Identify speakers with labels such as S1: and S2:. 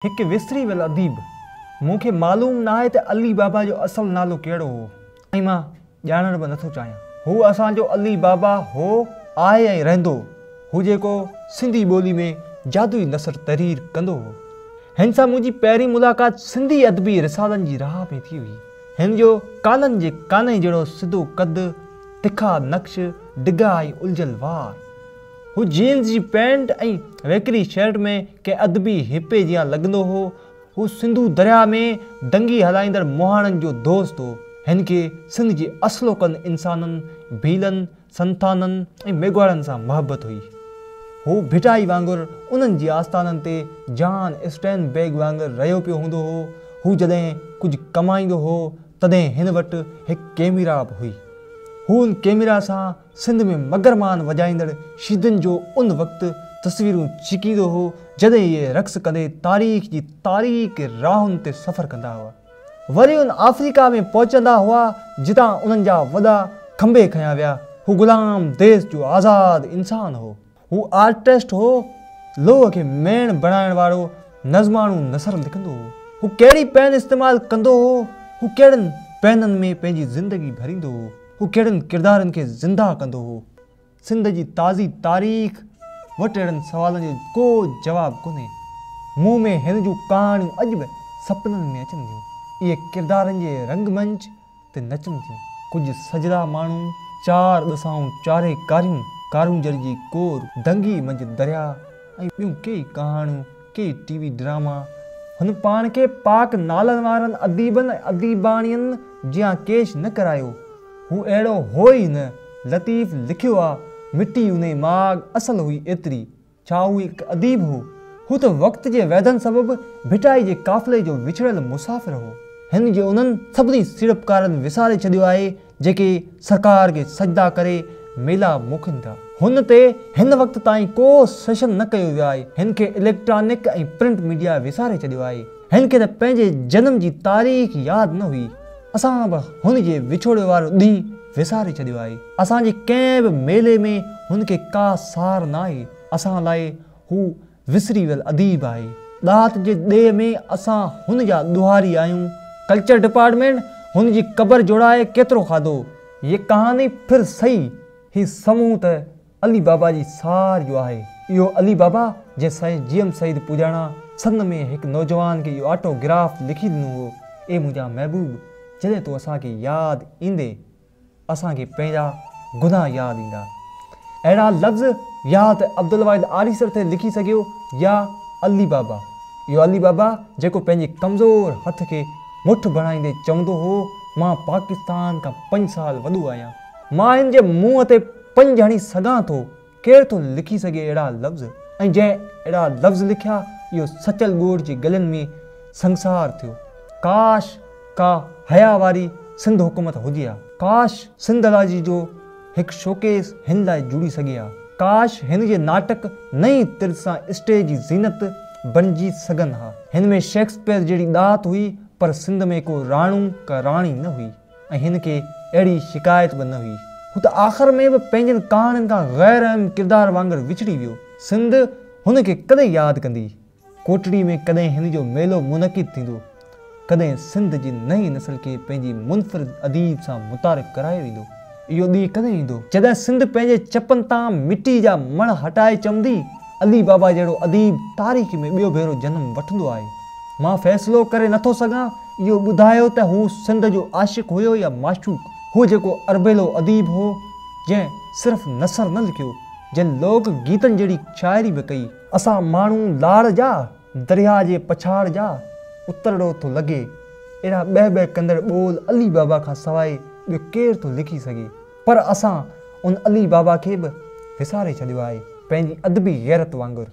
S1: एक विसरी वियल अदीब। मूंखे मालूम ना है त अली बाबा जो असल नालो कहिड़ो हो ऐं मां ॼाणण बि नथो चाहियां। हू असांजो अली बाबा हो, आहे ऐं रहंदो। हू जेको सिंधी ॿोली में जादुई नसर तहरीर कंदो हो। हिन सां मुंहिंजी पहिरीं मुलाक़ात सिंधी अदबी रिसालनि जी राह में थी हुई। हिन जो काननि जे काने जहिड़ो सिधो कद, तिखा नक्श, डिघा ऐं उलझल वार। हू जीन्स जी पैंट ऐं वेकरी शर्ट में के अदबी हिपे जियां लॻंदो हो। हू सिंधू दरिया में दंगी हलाईंदड़ मोहाणनि जो दोस्त हो। हिन खे सिंध जे असलोकनि इंसाननि, भीलनि, संताननि ऐं मेघवाड़नि सां मुहबत हुई। हू भिटाई वांगुरु उन्हनि जी आस्थाननि ते जॉन स्टैनबेग वांगुरु रहियो पियो हूंदो हो। हू जॾहिं कुझु कमाईंदो हो तॾहिं हिन वटि हिकु कैमरा बि हुई। हू उन कैमरा सां सिंध में मगरमान वॼाईंदड़ शीदनि जो उन वक़्तु तस्वीरूं छिकींदो हो जॾहिं इहे रक़्स कंदे तारीख़ जी तारीख़ राहुनि ते सफ़र कंदा हुआ। वरी उन अफ्रीका में पहुचंदा हुआ जितां उन्हनि जा वॾा खंभे खयां विया। हू ग़ुलाम देश जो आज़ादु इंसान हो। हू आर्टिस्ट हो, लोह खे मेण बणाइण वारो नज़माणू नसर लिखंदो हो। हू कहिड़ी पेन इस्तेमालु कंदो हो, हू कहिड़नि पेननि में पंहिंजी ज़िंदगी भरींदो हो, हू कहिड़नि किरदारनि खे ज़िंदा कंदो हो। सिंध जी ताज़ी तारीख़ वटि अहिड़नि सवालनि जो को जवाबु कोन्हे। मुंहुं में हिन जूं कहाणियूं अॼु बि सपननि में अचनि थियूं। इहे किरदारनि जे रंगमंच ते नचनि थियूं। कुझु सजदा माण्हू, चार ॾसाऊं चारे कारियूं, कारूंजर जी कोर, दंगी मंझि दरिया ऐं ॿियूं कई कहाणियूं, कई टीवी ड्रामा। हुन पाण खे पाक नालनि वारनि अदीबनि ऐं अदीबाणियुनि जियां केश न करायो। हू अहिड़ो हो ई न। लतीफ़ लिखियो आहे, मिटी उन माॻ असल हुई एतिरी। छा हू हिकु अदीब हो? हू त वक़्त जे वैधनि सबबि भिटाई जे काफ़िले जो विछड़ियल मुसाफ़िर हो। हिन जे उन्हनि सभिनी सीड़पकारनि विसारे छॾियो आहे जेके सरकार खे सजदा करे मेला मोखनि था। हुन ते हिन वक़्त ताईं को सेशन न कयो वियो आहे। हिन खे इलेक्ट्रॉनिक ऐं प्रिंट मीडिया विसारे छॾियो आहे। हिन खे त पंहिंजे जनम जी तारीख़ यादि न हुई। असां बि हुन जे विछोड़े वारो ॾींहुं विसारे छॾियो आहे। असांजे कंहिं बि मेले में हुन खे का सार न आहे। असां लाइ हू विसरी वियल अदीब आहे। ॾात जे ॾे में असां हुन जा ॾुहारी आहियूं। कल्चर डिपार्टमेंट हुन जी क़बर जोड़ाए केतिरो खाधो। ये कहानी फिर सही। ही समूह त अली बाबा जी सार जो आहे। इहो अली बाबा जंहिं साईं जीएम सईद पुॼाणा सन में हिकु नौजवान खे इहो ऑटोग्राफ लिखी ॾिनो हो। ए मुंहिंजा महबूब, जॾहिं तूं असांखे यादि ईंदे असांखे पंहिंजा गुनाह यादि ईंदा। अहिड़ा लफ़्ज़ या त अब्दुल वाहिद आरीसर ते लिखी सघियो या अली बाबा। इहो अली बाबा जेको पंहिंजे कमज़ोर हथ खे मुठि बणाईंदे चवंदो हो, मां पाकिस्तान खां 5 साल वॾो आहियां। मां हिन जे मुंहं ते 5 हणी सघां थो। केरु थो लिखी सघे अहिड़ा लफ़्ज़? ऐं जंहिं अहिड़ा लफ़्ज़ लिखिया इहो सचल ॻोठ जे गलनि में संसार थियो। काश का हया वारी सिंध हुकूमत हुजे हा। काश सिंध अलाजी जो हिकु शोकेस हिन लाइ जुड़ी सघे हा। काश हिन जे नाटक नई तिर्ज़ सां स्टेज जी ज़ीनत बणिजी सघनि हा। हिन में शेक्सपियर जहिड़ी ॾात हुई पर सिंध में को राणू का राणी न हुई ऐं हिन खे अहिड़ी शिकायत बि न हुई। हू त आख़िर में बि पंहिंजनि कहाणियुनि खां ग़ैर अहम किरदार वांगुरु विछड़ी वियो। सिंध हुन खे कॾहिं यादि कंदी। कोटड़ी में कॾहिं हिन जो मेलो मुनक़िद थींदो। कॾहिं सिंध जी नई नस्ल खे पंहिंजी मुनफ़रिद अदीब सां मुतारिफ़ करायो वेंदो। इहो ॾींहुं कॾहिं ईंदो जॾहिं सिंध पंहिंजे चपनि तां मिटी जा मण हटाए चवंदी, अली बाबा जहिड़ो अदीब तारीख़ में ॿियो भेरो जनमु वठंदो आहे। मां फ़ैसिलो करे नथो सघां इहो ॿुधायो त हू सिंध जो आशिक़ हुयो या माशूक़। हू जेको अरबेलो अदीब हो जंहिं सिर्फ़ु नसर न लिखियो, जंहिं लोक गीतनि जहिड़ी शाइरी बि कई। असां माण्हू लाड़ जा, दरिया जे पछाड़ जा, उतरड़ो थो लॻे। अहिड़ा ॿ कंदड़ ॿोल अली बाबा खां सवाइ ॿियो केरु थो लिखी सघे। पर असां उन अली बाबा खे बि विसारे छॾियो आहे पंहिंजी अदबी गैरत वांगुरु।